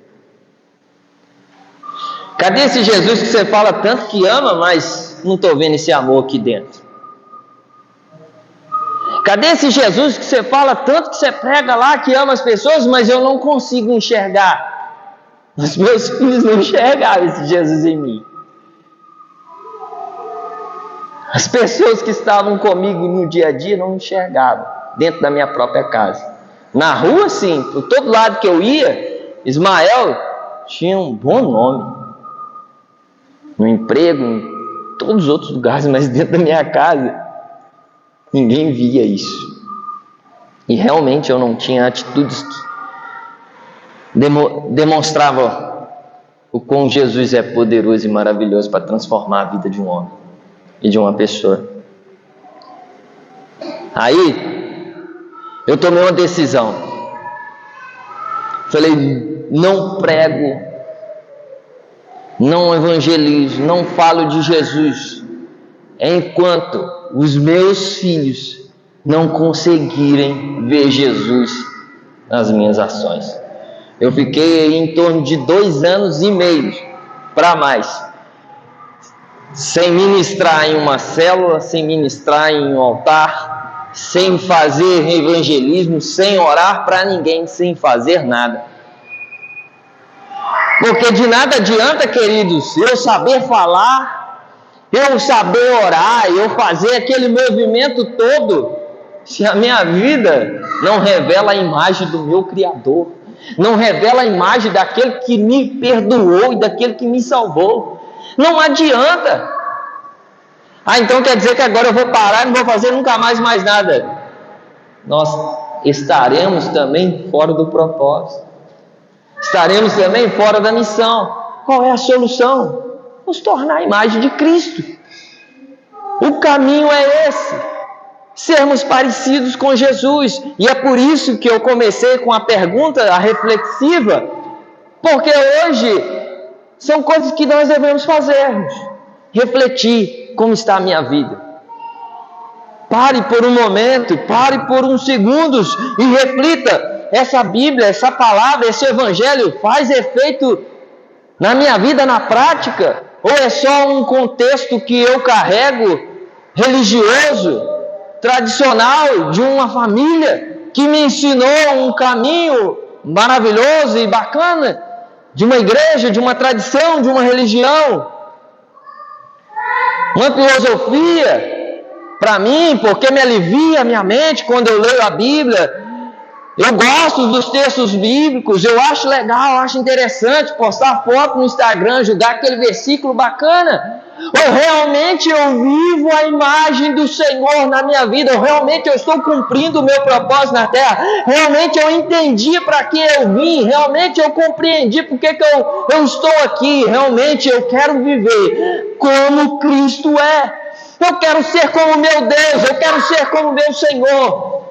Cadê esse Jesus que você fala tanto que ama, mas não estou vendo esse amor aqui dentro? Cadê esse Jesus que você fala tanto que você prega lá, que ama as pessoas, mas eu não consigo enxergar? Os meus filhos não enxergaram esse Jesus em mim. As pessoas que estavam comigo no dia a dia não enxergavam dentro da minha própria casa. Na rua, sim, por todo lado que eu ia, Ismael tinha um bom nome. No emprego, em todos os outros lugares, mas dentro da minha casa, ninguém via isso. E realmente eu não tinha atitudes que demonstravam o quão Jesus é poderoso e maravilhoso para transformar a vida de um homem e de uma pessoa. Aí, eu tomei uma decisão. Falei, não prego, não evangelizo, não falo de Jesus, enquanto os meus filhos não conseguirem ver Jesus nas minhas ações. Eu fiquei em torno de 2 anos e meio para mais, sem ministrar em uma célula, sem ministrar em um altar, sem fazer evangelismo, sem orar para ninguém, sem fazer nada. Porque de nada adianta, queridos, eu saber falar, eu saber orar, eu fazer aquele movimento todo, se a minha vida não revela a imagem do meu Criador, não revela a imagem daquele que me perdoou e daquele que me salvou. Não adianta. Então quer dizer que agora eu vou parar e não vou fazer nunca mais nada. Nós estaremos também fora do propósito. Estaremos também fora da missão. Qual é a solução? Nos tornar a imagem de Cristo. O caminho é esse. Sermos parecidos com Jesus. E é por isso que eu comecei com a pergunta, a reflexiva, porque hoje são coisas que nós devemos fazermos. Refletir como está a minha vida. Pare por um momento, pare por uns segundos e reflita. Essa Bíblia, essa palavra, esse Evangelho faz efeito na minha vida na prática? Ou é só um contexto que eu carrego religioso, tradicional, de uma família que me ensinou um caminho maravilhoso e bacana, de uma igreja, de uma tradição, de uma religião, uma filosofia para mim, porque me alivia a minha mente quando eu leio a Bíblia. Eu gosto dos textos bíblicos, eu acho legal, eu acho interessante postar foto no Instagram, jogar aquele versículo bacana. Ou realmente eu vivo a imagem do Senhor na minha vida, ou realmente eu estou cumprindo o meu propósito na terra, realmente eu entendi para que eu vim, realmente eu compreendi porque que eu estou aqui, realmente eu quero viver como Cristo é. Eu quero ser como meu Deus, eu quero ser como meu Senhor.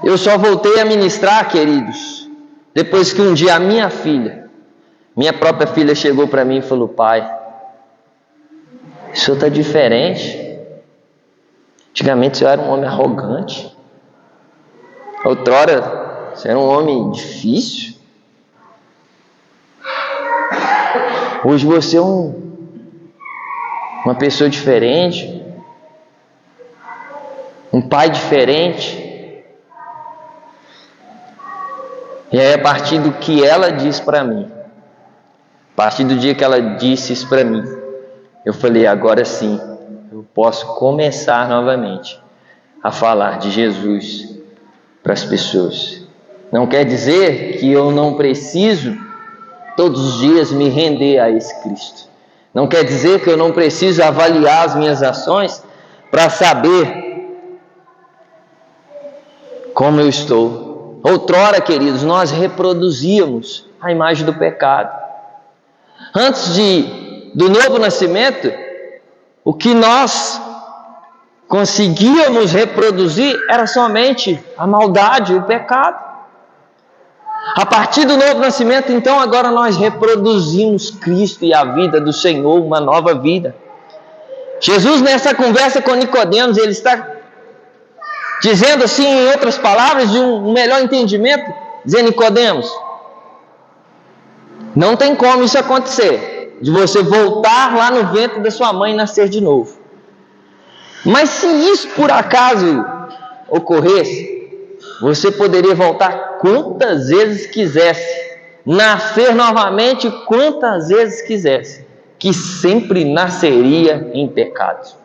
Eu só voltei a ministrar, queridos, depois que um dia a minha filha, minha própria filha, chegou para mim e falou: pai, o senhor está diferente. Antigamente o senhor era um homem arrogante. Outrora você era um homem difícil. Hoje você é uma pessoa diferente, um pai diferente. E aí, a partir do que ela disse para mim, a partir do dia que ela disse isso para mim, eu falei: agora sim, eu posso começar novamente a falar de Jesus para as pessoas. Não quer dizer que eu não preciso todos os dias me render a esse Cristo. Não quer dizer que eu não preciso avaliar as minhas ações para saber como eu estou. Outrora, queridos, nós reproduzíamos a imagem do pecado. Antes do novo nascimento, o que nós conseguíamos reproduzir era somente a maldade, o pecado. A partir do novo nascimento, então, agora nós reproduzimos Cristo e a vida do Senhor, uma nova vida. Jesus, nessa conversa com Nicodemos, ele está dizendo assim, em outras palavras, de um melhor entendimento, dizendo: Nicodemos, não tem como isso acontecer, de você voltar lá no ventre da sua mãe e nascer de novo. Mas se isso por acaso ocorresse, você poderia voltar quantas vezes quisesse, nascer novamente quantas vezes quisesse, que sempre nasceria em pecado,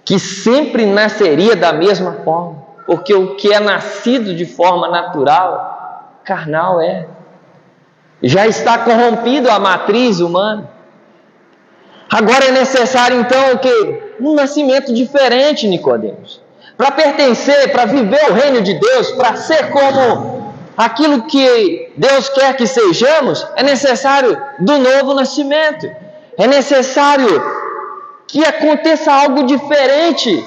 que sempre nasceria da mesma forma, porque o que é nascido de forma natural, carnal já está corrompido a matriz humana. Agora é necessário então o quê? um nascimento diferente, Nicodemos. Para pertencer, para viver o reino de Deus, para ser como aquilo que Deus quer que sejamos, é necessário do novo nascimento. É necessário que aconteça algo diferente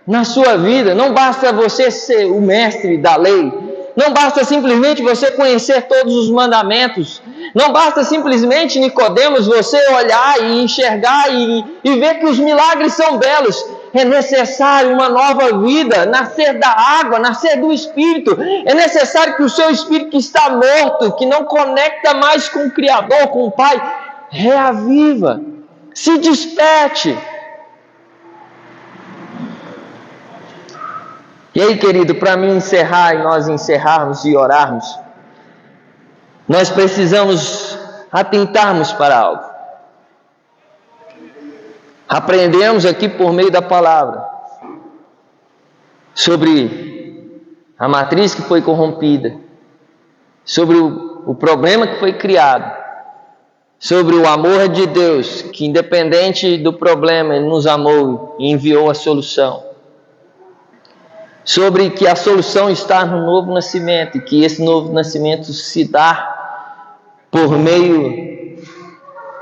na sua vida. Não basta você ser o mestre da lei. Não basta simplesmente você conhecer todos os mandamentos. Não basta simplesmente, Nicodemos, você olhar e enxergar e ver que os milagres são belos. É necessário uma nova vida, nascer da água, nascer do Espírito. É necessário que o seu espírito que está morto, que não conecta mais com o Criador, com o Pai, reaviva, se desperte. E aí, querido, para mim encerrar e nós encerrarmos e orarmos, nós precisamos atentarmos para algo. Aprendemos aqui por meio da palavra sobre a matriz que foi corrompida, sobre o problema que foi criado, sobre o amor de Deus, que independente do problema, Ele nos amou e enviou a solução. Sobre que a solução está no novo nascimento e que esse novo nascimento se dá por meio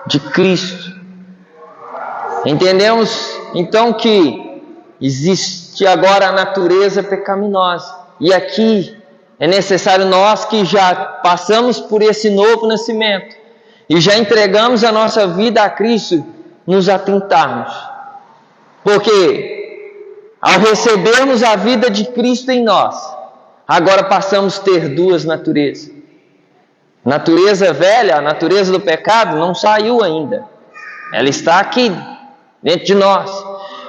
de Cristo. Entendemos então que existe agora a natureza pecaminosa e aqui é necessário nós que já passamos por esse novo nascimento e já entregamos a nossa vida a Cristo, nos atentarmos, porque ao recebermos a vida de Cristo em nós, agora passamos a ter duas naturezas. Natureza velha, a natureza do pecado, não saiu ainda. Ela está aqui, dentro de nós.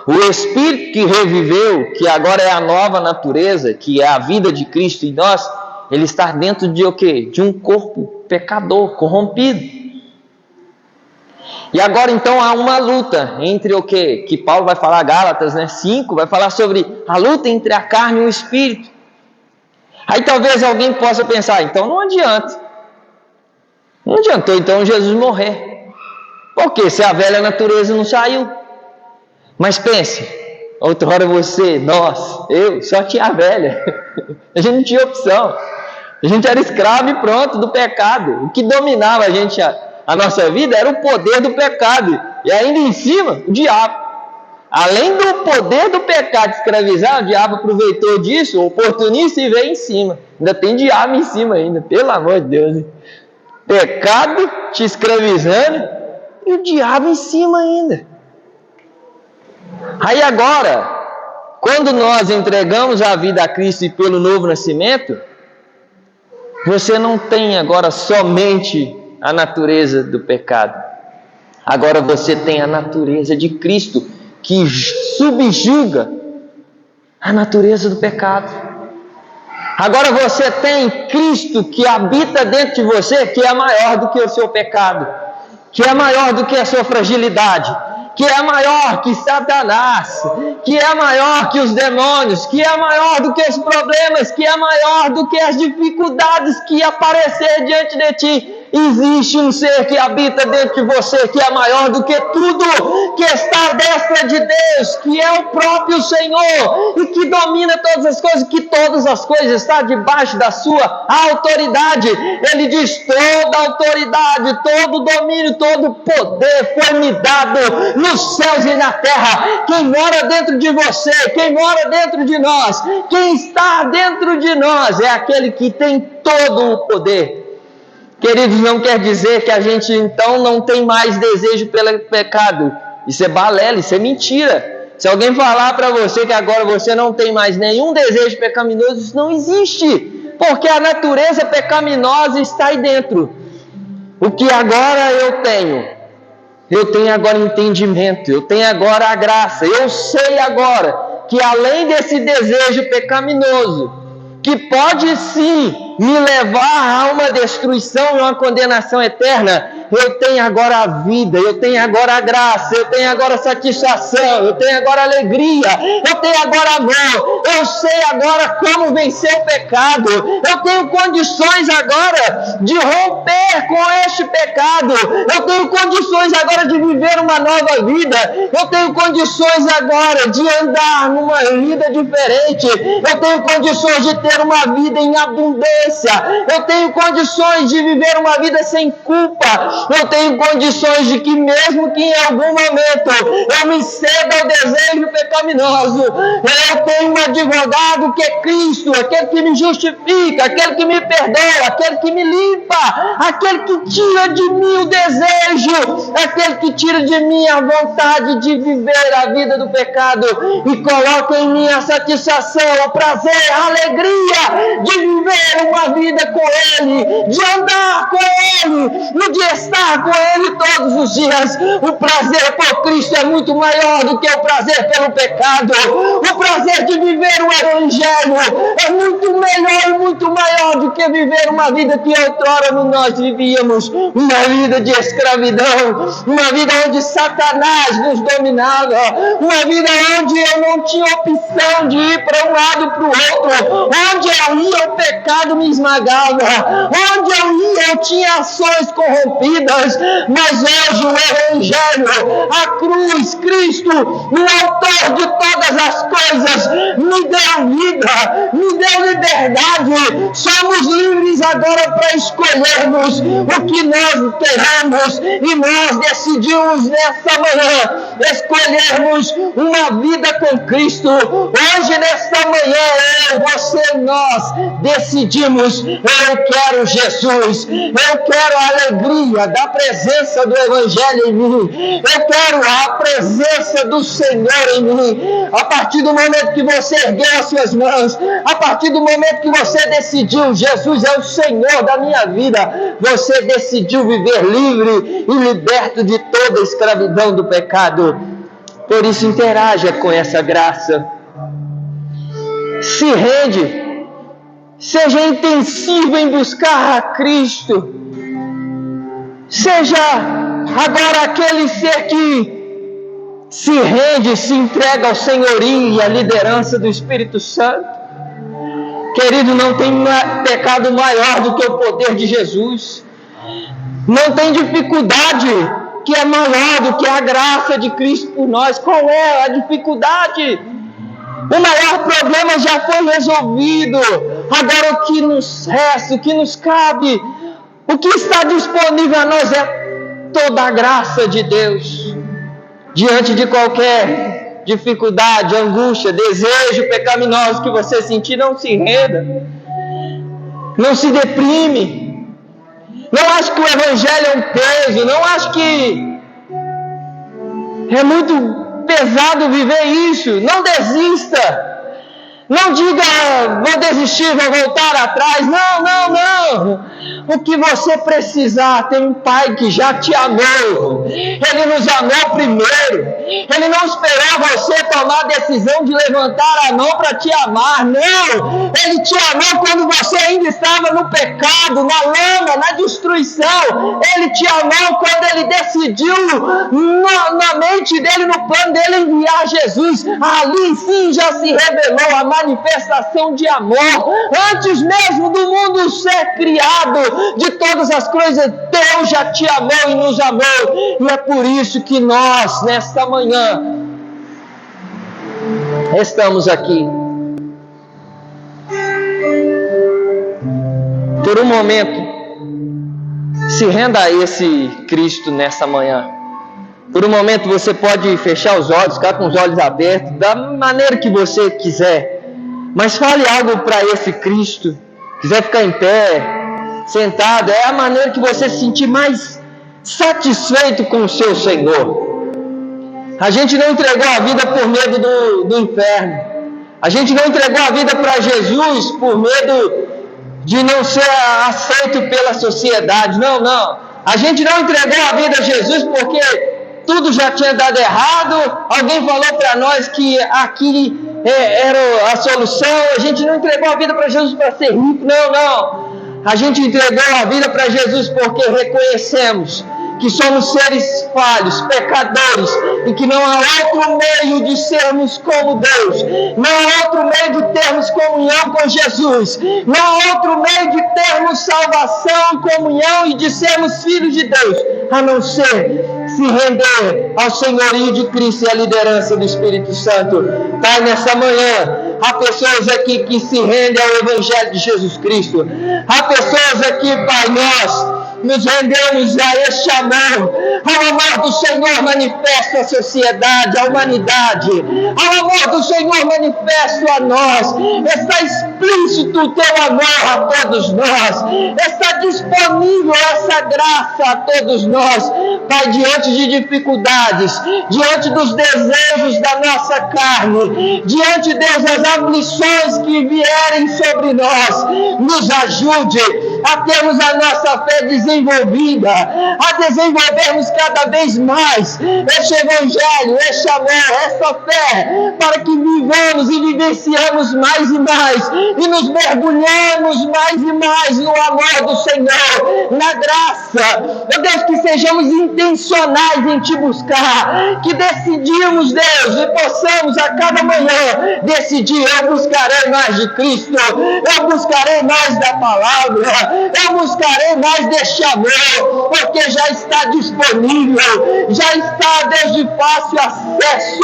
O Espírito que reviveu, que agora é a nova natureza, que é a vida de Cristo em nós, ele está dentro de o quê? De um corpo pecador, corrompido. E agora então há uma luta entre o quê? Que Paulo vai falar, Gálatas 5, vai falar sobre a luta entre a carne e o Espírito. Aí talvez alguém possa pensar, então não adianta. Não adiantou então Jesus morrer. Por quê? Se a velha natureza não saiu. Mas pense, outrora você, nós, eu, só tinha a velha. A gente não tinha opção. A gente era escravo e pronto do pecado. O que dominava a nossa vida era o poder do pecado. E ainda em cima, o diabo. Além do poder do pecado escravizar, o diabo aproveitou disso, o oportunista, e veio em cima. Ainda tem diabo em cima ainda, pelo amor de Deus. Hein? Pecado te escravizando e o diabo em cima ainda. Aí agora, quando nós entregamos a vida a Cristo e pelo novo nascimento, você não tem agora somente a natureza do pecado. Agora você tem a natureza de Cristo, que subjuga a natureza do pecado. Agora você tem Cristo que habita dentro de você, que é maior do que o seu pecado, que é maior do que a sua fragilidade, que é maior que Satanás, que é maior que os demônios, que é maior do que os problemas, que é maior do que as dificuldades que aparecer diante de ti. Existe um ser que habita dentro de você, que é maior do que tudo, que está à destra de Deus, que é o próprio Senhor, e que domina todas as coisas, que todas as coisas estão debaixo da sua autoridade. Ele diz, toda autoridade, todo domínio, todo poder foi me dado nos céus e na terra. Quem mora dentro de você, quem mora dentro de nós, quem está dentro de nós, é aquele que tem todo o poder. Queridos, não quer dizer que a gente então não tem mais desejo pelo pecado. Isso é balela, isso é mentira. Se alguém falar para você que agora você não tem mais nenhum desejo pecaminoso, isso não existe. Porque a natureza pecaminosa está aí dentro. O que agora eu tenho agora entendimento, eu tenho agora a graça. Eu sei agora que além desse desejo pecaminoso, que pode sim me levar a uma destruição e uma condenação eterna, eu tenho agora a vida, eu tenho agora a graça, eu tenho agora a satisfação, eu tenho agora alegria, eu tenho agora amor, eu sei agora como vencer o pecado, eu tenho condições agora de romper com deste pecado. Eu tenho condições agora de viver uma nova vida. Eu tenho condições agora de andar numa vida diferente. Eu tenho condições de ter uma vida em abundância. Eu tenho condições de viver uma vida sem culpa. Eu tenho condições de que mesmo que em algum momento eu me ceda ao desejo pecaminoso, eu tenho um advogado que é Cristo, aquele que me justifica, aquele que me perdoa, aquele que me limpa, aquele que tira de mim o desejo, aquele que tira de mim a vontade de viver a vida do pecado e coloca em mim a satisfação, o prazer, a alegria de viver uma vida com Ele, de andar com Ele, de estar com Ele todos os dias. O prazer por Cristo é muito maior do que o prazer pelo pecado. O prazer de viver o Evangelho é muito melhor e muito maior do que viver uma vida que outrora nós vivíamos, uma vida de escravidão, uma vida onde Satanás nos dominava, uma vida onde eu não tinha opção de ir para um lado para o outro, onde eu ia o pecado me esmagava, onde eu ia eu tinha ações corrompidas, mas hoje o Evangelho, a cruz, Cristo, o autor de todas as coisas, me deu vida, me deu liberdade. Somos livres agora para escolhermos o que nós queremos e nós decidimos nesta manhã escolhermos uma vida com Cristo. Hoje, nesta manhã, você, nós decidimos: eu quero Jesus, eu quero a alegria da presença do Evangelho em mim, eu quero a presença do Senhor em mim. A partir do momento que você ergueu as suas mãos, a partir do momento que você decidiu: Jesus é o Senhor da minha vida, você decidiu viver livre e liberto de toda a escravidão do pecado. Por isso, interaja com essa graça, se rende, seja intensivo em buscar a Cristo, seja agora aquele ser que se rende, se entrega ao senhorio e à liderança do Espírito Santo. Querido, não tem pecado maior do que o poder de Jesus. Não tem dificuldade que é maior do que a graça de Cristo por nós. Qual é a dificuldade? O maior problema já foi resolvido. Agora o que nos resta, o que nos cabe, o que está disponível a nós é toda a graça de Deus. Diante de qualquer dificuldade, angústia, desejo pecaminoso que você sentir, não se renda, não se deprime. Não acho que o Evangelho é um peso, não acho que é muito pesado viver isso. Não desista. Não diga: vou desistir, vou voltar atrás. Não. O que você precisar, tem um Pai que já te amou. Ele nos amou primeiro. Ele não esperou você tomar a decisão de levantar a mão para te amar. Não. Ele te amou quando você ainda estava no pecado, na lama, na destruição. Ele te amou quando Ele decidiu na mente dele, no plano dele, enviar Jesus. Ali sim já se revelou a manifestação de amor. Antes mesmo do mundo ser criado, de todas as coisas, Deus já te amou e nos amou. E é por isso que nós, nesta manhã, estamos aqui. Por um momento, se renda a esse Cristo nesta manhã. Por um momento você pode fechar os olhos, ficar com os olhos abertos, da maneira que você quiser. Mas fale algo para esse Cristo. Quiser ficar em pé, sentado, é a maneira que você se sentir mais satisfeito com o seu Senhor. A gente não entregou a vida por medo do inferno. A gente não entregou a vida para Jesus por medo de não ser aceito pela sociedade. Não. A gente não entregou a vida a Jesus porque tudo já tinha dado errado. Alguém falou para nós que aqui era a solução. A gente não entregou a vida para Jesus para ser rico. Não. A gente entregou a vida para Jesus porque reconhecemos que somos seres falhos, pecadores, e que não há outro meio de sermos como Deus, não há outro meio de termos comunhão com Jesus, não há outro meio de termos salvação, comunhão e de sermos filhos de Deus, a não ser se render ao senhorio de Cristo e à liderança do Espírito Santo. Pai, nessa manhã, há pessoas aqui que se rendem ao Evangelho de Jesus Cristo. Há pessoas aqui, Pai, nós nos rendemos a este amor, ao amor do Senhor manifesto à sociedade, à humanidade, ao amor do Senhor manifesto a nós. Está explícito o teu amor a todos nós, está disponível essa graça a todos nós. Pai, diante de dificuldades, diante dos desejos da nossa carne, diante, Deus, das aflições que vierem sobre nós, nos ajude a termos a nossa fé desenvolvida, a desenvolvermos cada vez mais este Evangelho, este amor, esta fé, para que vivamos e vivenciamos mais e mais, e nos mergulhemos mais e mais no amor do Senhor, na graça. Meu Deus, que sejamos intencionais em Te buscar, que decidimos, Deus, e possamos a cada manhã decidir: eu buscarei mais de Cristo, eu buscarei mais da palavra, eu buscarei mais deste amor, porque já está disponível, já está, Deus, de fácil acesso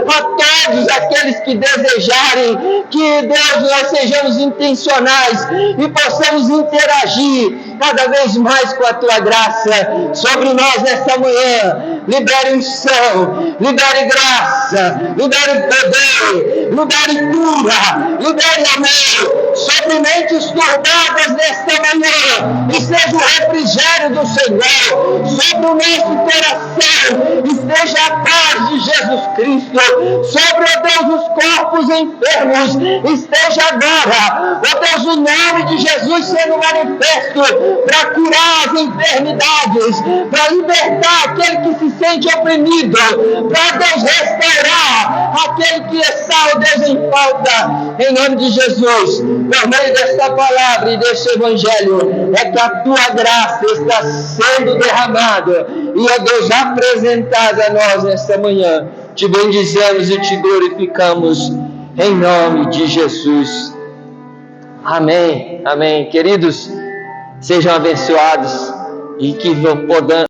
a todos aqueles que desejarem. Que, Deus, nós sejamos intencionais e possamos interagir cada vez mais com a Tua graça sobre nós nesta manhã. Libere unção, libere graça, libere poder, libere cura, libere amor sobre mentes turbadas nesta manhã, e seja o refrigério do Senhor sobre o nosso coração, esteja a paz de Jesus Cristo sobre, ó Deus, os corpos enfermos, esteja agora, ó Deus, o nome de Jesus sendo manifesto para curar as enfermidades, para libertar aquele que se sente oprimido, para, Deus, restaurar aquele que está, ó Deus, em falta, em nome de Jesus. Por meio desta palavra e deste Evangelho, é que a Tua graça está sendo derramada e, ó Deus, apresentada a nós nesta manhã. Te bendizemos e Te glorificamos em nome de Jesus. Amém, amém. Queridos, sejam abençoados e que podamos